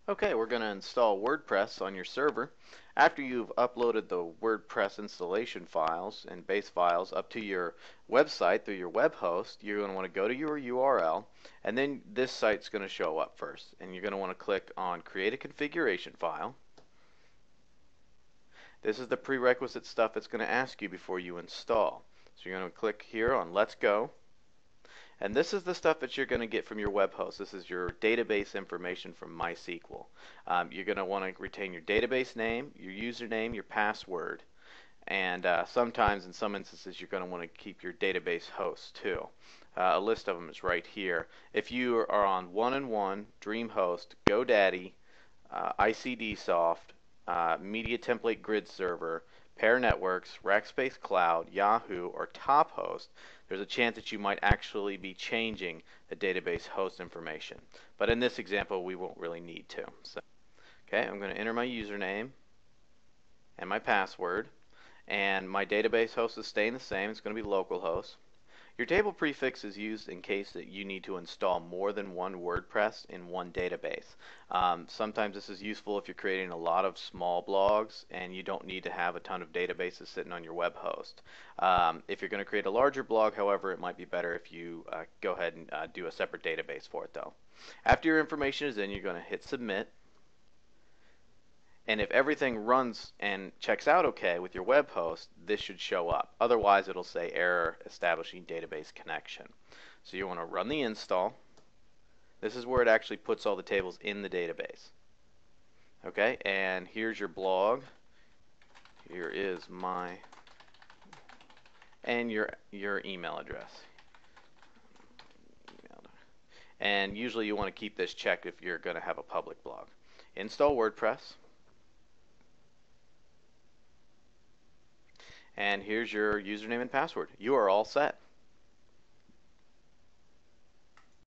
Okay, we're going to install WordPress on your server. After you've uploaded the WordPress installation files and base files up to your website through your web host, you're going to want to go to your URL, and then this site's going to show up first. And you're going to want to click on Create a Configuration File. This is the prerequisite stuff it's going to ask you before you install. So you're going to click here on Let's Go. And this is the stuff that you're going to get from your web host. This is your database information from MySQL. You're going to want to retain your database name, your username, your password, and sometimes in some instances you're going to want to keep your database host too. A list of them is right here. If you are on 1&1, DreamHost, GoDaddy, ICDsoft, Media Template Grid Server, Pair Networks, Rackspace Cloud, Yahoo, or TopHost, there's a chance that you might actually be changing the database host information. But in this example, we won't really need to. So, okay, I'm going to enter my username and my password, and my database host is staying the same. It's going to be localhost. Your table prefix is used in case that you need to install more than one WordPress in one database. Sometimes this is useful if you're creating a lot of small blogs and you don't need to have a ton of databases sitting on your web host. If you're going to create a larger blog, however, it might be better if you go ahead and do a separate database for it though. After your information is in, you're going to hit submit. And if everything runs and checks out okay with your web host, this should show up. Otherwise, it'll say error establishing database connection. So you want to run the install. This is where it actually puts all the tables in the database. Okay, and here's your blog. Here is my and your email address. And usually you want to keep this checked if you're going to have a public blog. Install WordPress. And here's your username and password. You are all set.